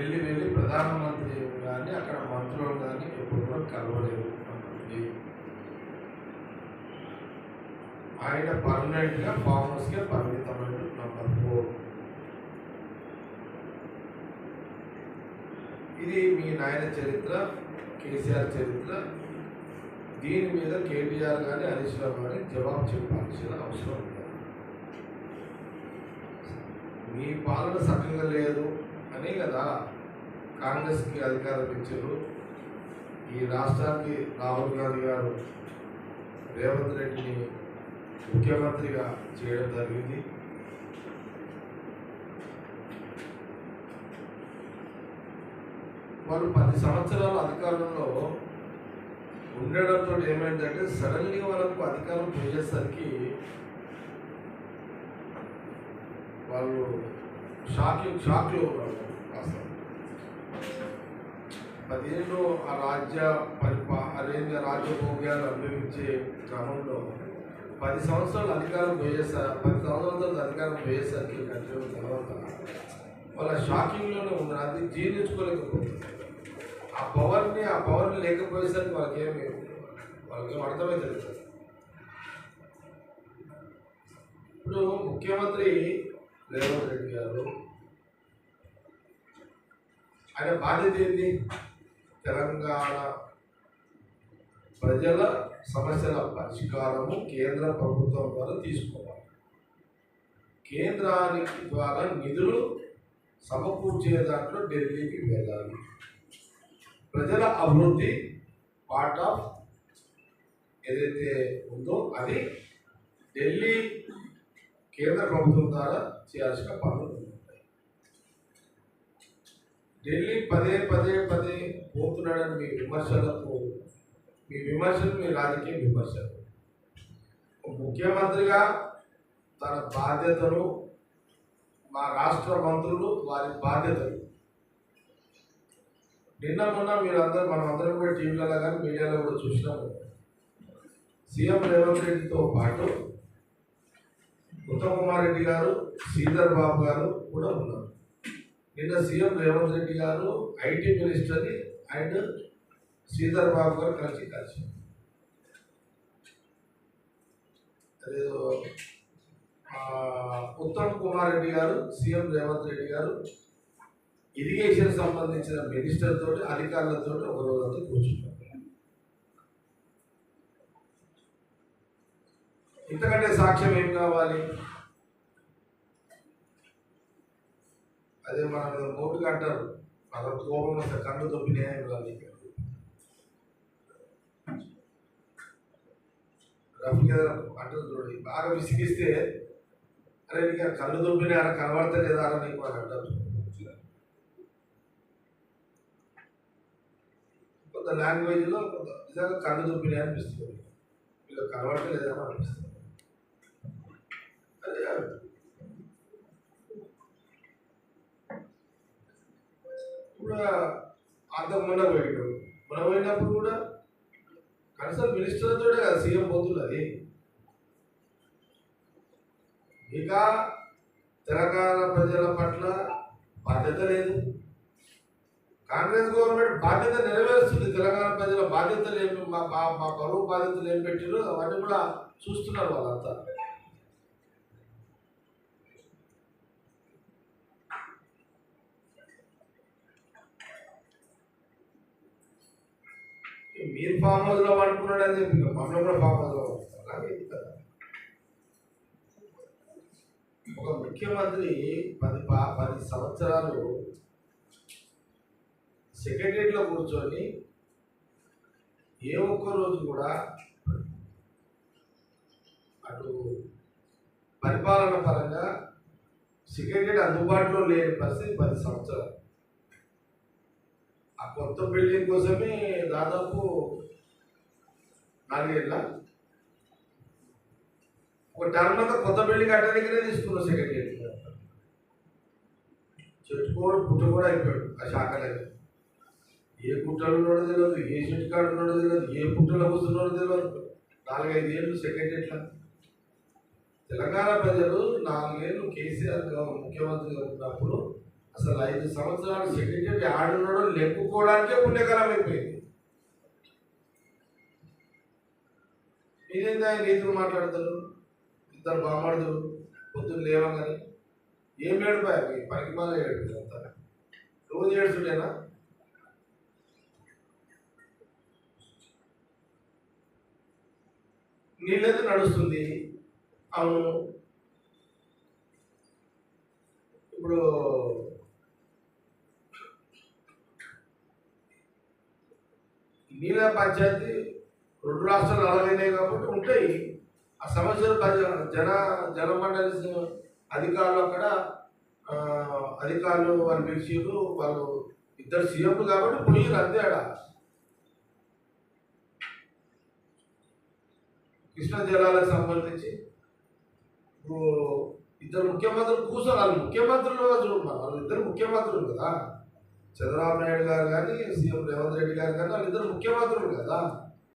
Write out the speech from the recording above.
ఢిల్లీ వెళ్ళి ప్రధానమంత్రి కానీ అక్కడ మంత్రులు కానీ ఎప్పుడు కూడా కలవలేదు. ఆయన పర్మనెంట్గా ఫామ్ హౌస్కే పరిమితమైన నంబర్ 4. ఇది మీ నాయన చరిత్ర, కేసీఆర్ చరిత్ర. దీని మీద కేటీఆర్ కానీ హరీష్ రావు కానీ జవాబు చెప్పాల్సిన అవసరం ఉంది. మీ పాలన చక్కగా లేదు అని కదా కాంగ్రెస్కి అధికారం ఇచ్చారు. ఈ రాష్ట్రానికి రాహుల్ గాంధీ గారు రేవంత్ రెడ్డిని ముఖ్యమంత్రిగా చేయడం జరిగింది. వాళ్ళు 10 సంవత్సరాలు అధికారంలో ఉండడంతో ఏమైందంటే సడన్లీ వాళ్ళకు అధికారం పోయేసరికి వాళ్ళు షాక్లో ఉన్నారు. అసలు 10 ఏళ్ళు ఆ రాజ్యభోగ్యాలు అనుభవించే క్రమంలో 10 సంవత్సరాలు అధికారం పోయేసరికి కంటిన్యూ తర్వాత వాళ్ళ షాకింగ్లోనే ఉన్నారు. అది జీర్ణించుకోలేకపోతుంది. ఆ పవర్ని లేకపోయేసరికి వాళ్ళకేం అర్థమైంది. ఇప్పుడు ముఖ్యమంత్రి రేవంత్ రెడ్డి గారు ఆయన బాధ్యత ఏంటి? తెలంగాణ ప్రజల సమస్యల పరిష్కారము కేంద్ర ప్రభుత్వం ద్వారా తీసుకోవాలి. కేంద్రానికి ద్వారా నిధులు సమకూర్చే దాంట్లో ఢిల్లీకి వెళ్ళాలి. ప్రజల అభివృద్ధి పార్ట్ ఆఫ్ ఏదైతే ఉందో అది ఢిల్లీ కేంద్ర ప్రభుత్వం ద్వారా చేయాల్సిన పనులు ఉంటాయి. ఢిల్లీ పదే పోతున్నాడని మీ విమర్శలు మీ రాజకీయ విమర్శలు. ముఖ్యమంత్రిగా తన బాధ్యతలు, మా రాష్ట్ర మంత్రులు వారి బాధ్యతలు నిన్న మొన్న మనమందరం కూడా టీవీలలో కానీ మీడియాలో కూడా చూసినాము. సీఎం రేవంత్ రెడ్డితో పాటు ఉత్తమ్ కుమార్ రెడ్డి గారు, శ్రీధర్ బాబు గారు కూడా ఉన్నారు. నిన్న సీఎం రేవంత్ రెడ్డి గారు ఐటీ మినిస్టర్ని అండ్ శ్రీధర్ బాబు గారు కలిసి అదేదో ఉత్తమ్ కుమార్ రెడ్డి గారు, సీఎం రేవంత్ రెడ్డి గారు ఇరిగేషన్ సంబంధించిన మినిస్టర్ తోటి అధికారులతో ఒక రోజంతా కూర్చున్నారు. ఇంతకంటే సాక్ష్యం ఏం కావాలి? అదే మన మీద మోటుగా అంటారు, మన కోపం వస్తే కన్ను తొప్పినాయి రఫీగా అంటారు చూడండి. బాగా విసిగిస్తే అరే నీకు కన్ను తొప్పినాయి అలా కనబడతలేదా అని నీకు అని అంటారు. కొంత లాంగ్వేజ్లో కొంత నిజంగా కన్ను తొప్పినాయి అనిపిస్తుంది, వీళ్ళు కనబడతలేదని అనిపిస్తుంది. కూడా అంత మొన్న పోయినప్పుడు కూడా కనీసం మినిస్టర్తో కదా సీఎం పోతున్నది. ఇక తెలంగాణ ప్రజల పట్ల బాధ్యత లేదు. కాంగ్రెస్ గవర్నమెంట్ బాధ్యత నెరవేరుస్తుంది. తెలంగాణ ప్రజల బాధ్యతలు ఏమి, మా బరువు బాధ్యతలు ఏం పెట్టారో అవన్నీ కూడా చూస్తున్నారు వాళ్ళంతా. మీరు ఫామ్ హౌస్లో పడుకున్నాడు అని చెప్పి మమ్మల్ని కూడా ఫామ్ హౌస్లో అలాగే కదా. ఒక ముఖ్యమంత్రి 10 సంవత్సరాలు సెక్రటరీలో కూర్చొని ఏ ఒక్క రోజు కూడా అటు పరిపాలన పరంగా సెక్రటరీ అందుబాటులో లేని పరిస్థితి 10 సంవత్సరాలు. ఆ కొత్త బిల్డింగ్ కోసమే దాదాపు 4 ఏళ్ళ ఒక టర్మ్ అంతా కొత్త బిల్డింగ్ కట్టడానికినే తీసుకున్నాం. సెక్రటరీ చెట్టుకోడు పుట్ట కూడా అయిపోయాడు. ఆ శాఖలేదు, ఏ పుట్టలు ఉన్నాడో తెలియదు, ఏ చెట్టు కాడు ఉన్నాడో తెలియదు, ఏ పుట్టలో కూర్చున్నాడో తెలియదు. 4-5 ఏళ్ళు సెక్రటరీట్లా. తెలంగాణ ప్రజలు 4 ఏళ్ళు కేసీఆర్ ముఖ్యమంత్రిగా ఉన్నప్పుడు అసలు 5 సంవత్సరాలు సెక్రటరీ ఆడున్నాడో లెప్పుకోవడానికే పుణ్యకాలం అయిపోయింది. మీరేందా నీతులు మాట్లాడతారు? ఇద్దరు బామాడుతారు పొద్దున్న లేవగానే ఏం ఏడిపోయాయి పనికి మాల ఏడిపోయింది అంతా రోజు ఏడుచుంటేనా? నీళ్ళైతే నడుస్తుంది. అవును, ఇప్పుడు నీళ్ళ పంచాయతీ 2 రాష్ట్రాలు అలాగైనాయి కాబట్టి ఉంటాయి ఆ సమస్యలు. జలమండలి అధికారులు అక్కడ అధికారులు వాళ్ళు పిలిచిరు, వాళ్ళు ఇద్దరు సీఎంలు కాబట్టి పోయిరు అంతే. ఆడ కృష్ణా జలాలకు సంబంధించి ఇద్దరు ముఖ్యమంత్రులు కూర్చొని, వాళ్ళు ముఖ్యమంత్రులుగా చూడమన్నారు. వాళ్ళు ఇద్దరు ముఖ్యమంత్రులు కదా, చంద్రబాబు నాయుడు గారు కానీ సీఎం రేవంత్ రెడ్డి గారు కానీ వాళ్ళిద్దరు ముఖ్యమంత్రులు కదా.